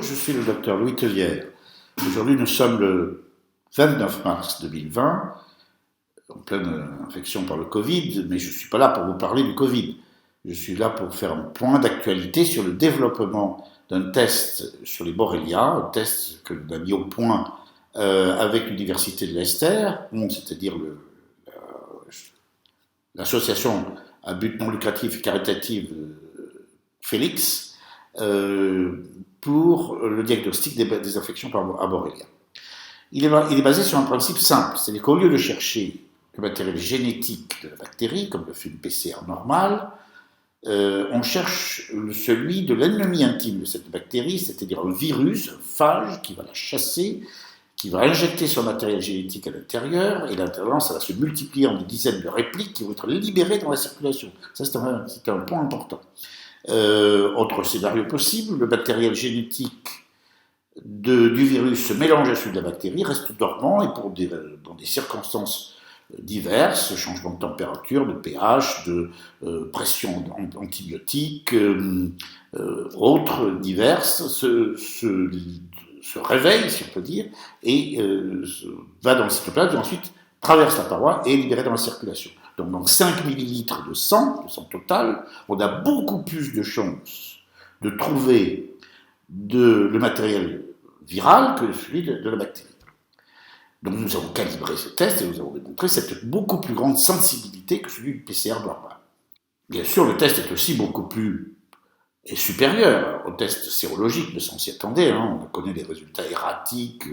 je suis le docteur Louis Tellière. Aujourd'hui, nous sommes le 29 mars 2020, en pleine infection par le Covid, mais je ne suis pas là pour vous parler du Covid. Je suis là pour faire un point d'actualité sur le développement d'un test sur les Borrelia, un test que l'on a mis au point avec l'Université de Leicester, c'est-à-dire l'association à but non lucratif et caritative Félix, pour le diagnostic des infections à Borrelia. Il est basé sur un principe simple, c'est-à-dire qu'au lieu de chercher le matériel génétique de la bactérie, comme le fait une PCR normale, on cherche celui de l'ennemi intime de cette bactérie, c'est-à-dire un virus, un phage, qui va la chasser, qui va injecter son matériel génétique à l'intérieur, et là, ça va se multiplier en des dizaines de répliques qui vont être libérées dans la circulation. Ça, c'est un point important. Autre scénario possible, le matériel génétique du virus se mélange à celui de la bactérie, reste dormant, et dans des circonstances diverses, changement de température, de pH, de pression antibiotique, autres diverses, se réveille, si on peut dire, et va dans le cytoplasme, et ensuite traverse la paroi et est libéré dans la circulation. Donc dans 5 millilitres de sang total, on a beaucoup plus de chances de trouver le matériel viral que celui de la bactérie. Donc nous avons calibré ce test et nous avons démontré cette beaucoup plus grande sensibilité que celui du PCR normal. Bien sûr, le test est aussi beaucoup plus supérieur au test sérologique, mais on s'y attendait. On connaît les résultats erratiques,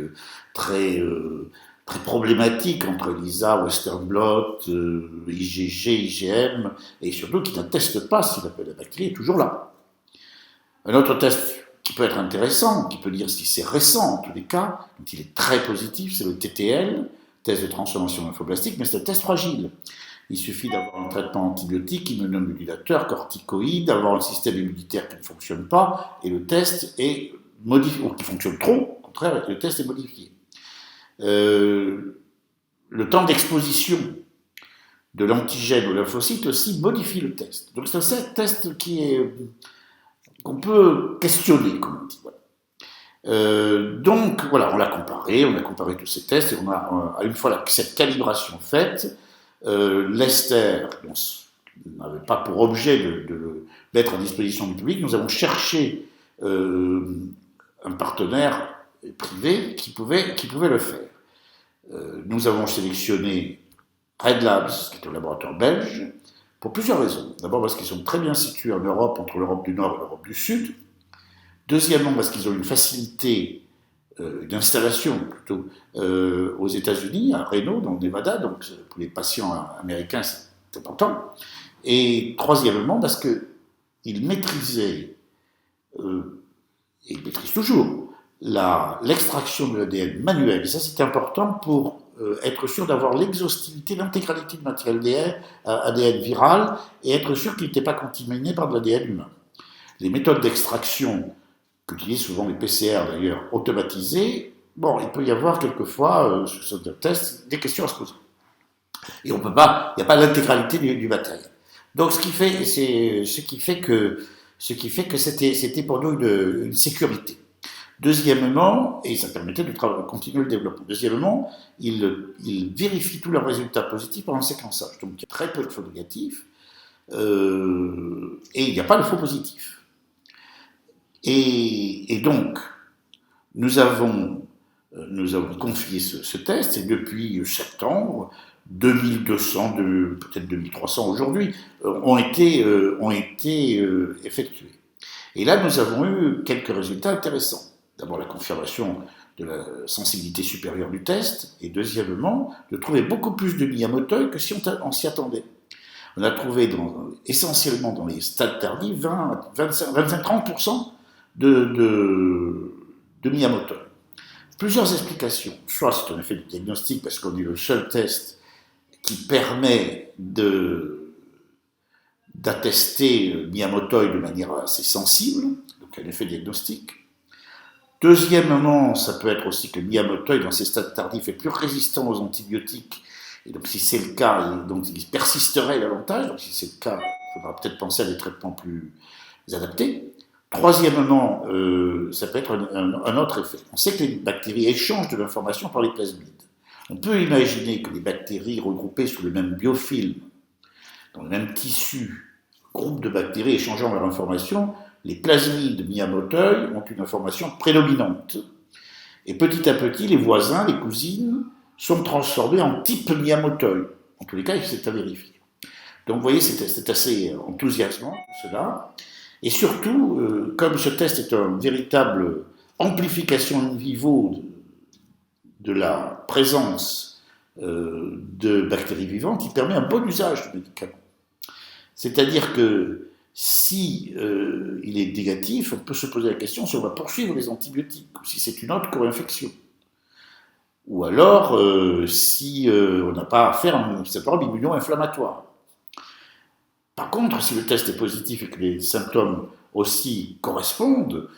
très problématiques entre ELISA, Western blot, IgG, IgM, et surtout qui n'attestent pas si la bactérie est toujours là. Un autre test qui peut être intéressant, qui peut dire si c'est récent en tous les cas, quand il est très positif, c'est le TTL, test de transformation lymphoblastique, mais c'est un test fragile. Il suffit d'avoir un traitement antibiotique, immunomodulateur, corticoïde, d'avoir un système immunitaire qui ne fonctionne pas, et le test est modifié, ou qui fonctionne trop, au contraire, le test est modifié. Le temps d'exposition de l'antigène au lymphocyte aussi modifie le test. Donc c'est un test qu'on peut questionner, comme on dit. Voilà. Donc voilà, on a comparé tous ces tests, et on a, une fois cette calibration faite, Leicester n'avait pas pour objet de mettre à disposition du public. Nous avons cherché un partenaire privé qui pouvait le faire. Nous avons sélectionné Red Labs, qui est un laboratoire belge, pour plusieurs raisons. D'abord parce qu'ils sont très bien situés en Europe, entre l'Europe du Nord et l'Europe du Sud. Deuxièmement, parce qu'ils ont une facilité d'installation plutôt aux États-Unis, à Reno, dans le Nevada, donc pour les patients américains, c'est important. Et troisièmement, parce qu'ils maîtrisaient, et ils maîtrisent toujours, l'extraction de l'ADN manuel. Et ça, c'est important pour être sûr d'avoir l'exhaustivité, l'intégralité du matériel ADN viral, et être sûr qu'il n'était pas contaminé par de l'ADN humain. Les méthodes d'extraction qu'utilisent souvent les PCR d'ailleurs automatisés, il peut y avoir quelquefois, sur ce test, des questions à se poser. Et il n'y a pas l'intégralité du matériel. Donc ce qui fait que c'était pour nous une sécurité. Deuxièmement, et ça permettait de continuer le développement. Deuxièmement, ils vérifient tous leurs résultats positifs pendant le séquençage. Donc il y a très peu de faux négatifs, et il n'y a pas de faux positifs. Et donc, nous avons confié ce test, et depuis septembre, 2200, peut-être 2300 aujourd'hui, ont été effectués. Et là, nous avons eu quelques résultats intéressants. D'abord, la confirmation de la sensibilité supérieure du test, et deuxièmement, de trouver beaucoup plus de Miyamoto que si on s'y attendait. On a trouvé essentiellement dans les stades tardifs 25-30% de Miyamoto. Plusieurs explications. Soit c'est un effet de diagnostic parce qu'on est le seul test qui permet d'attester Miyamoto de manière assez sensible, donc un effet diagnostique. Deuxièmement, ça peut être aussi que Miyamoto, dans ces stades tardifs, est plus résistant aux antibiotiques, et donc si c'est le cas, il persisterait davantage. Donc si c'est le cas, il faudra peut-être penser à des traitements plus adaptés. Troisièmement, ça peut être un autre effet. On sait que les bactéries échangent de l'information par les plasmides. On peut imaginer que les bactéries regroupées sous le même biofilm, dans le même tissu, groupe de bactéries échangeant leur information, les plasmides mis à Moteuil ont une information prédominante. Et petit à petit, les voisins, les cousines, sont transformés en type mis à Moteuil. En tous les cas, c'est à vérifier. Donc vous voyez, c'est assez enthousiasmant tout cela. Et surtout, comme ce test est une véritable amplification in vivo de la présence de bactéries vivantes, il permet un bon usage du médicament. C'est-à-dire que si il est négatif, on peut se poser la question si on va poursuivre les antibiotiques, ou si c'est une autre co-infection. Ou alors, si on n'a pas affaire à un syndrome immuno-inflammatoire. Par contre, si le test est positif et que les symptômes aussi correspondent,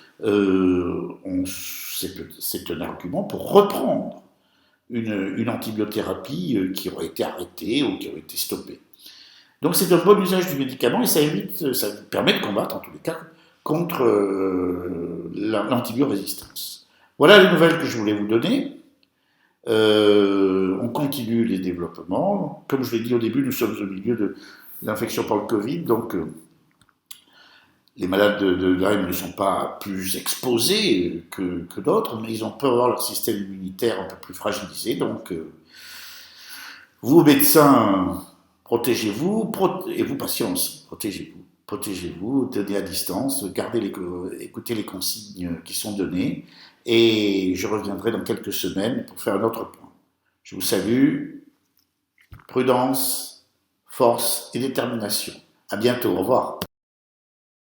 c'est un argument pour reprendre une antibiothérapie qui aurait été arrêtée ou qui aurait été stoppée. Donc c'est un bon usage du médicament et ça permet de combattre en tous les cas contre l'antibiorésistance. Voilà les nouvelles que je voulais vous donner. On continue les développements. Comme je l'ai dit au début, nous sommes au milieu de l'infection par le Covid, donc les malades de Lyme ne sont pas plus exposés que d'autres, mais ils ont peur d'avoir leur système immunitaire un peu plus fragilisé. Donc, vous médecins, protégez-vous, et vous patients aussi, protégez-vous. Protégez-vous, tenez à distance, écoutez les consignes qui sont données, et je reviendrai dans quelques semaines pour faire un autre point. Je vous salue, prudence, force et détermination. À bientôt, au revoir.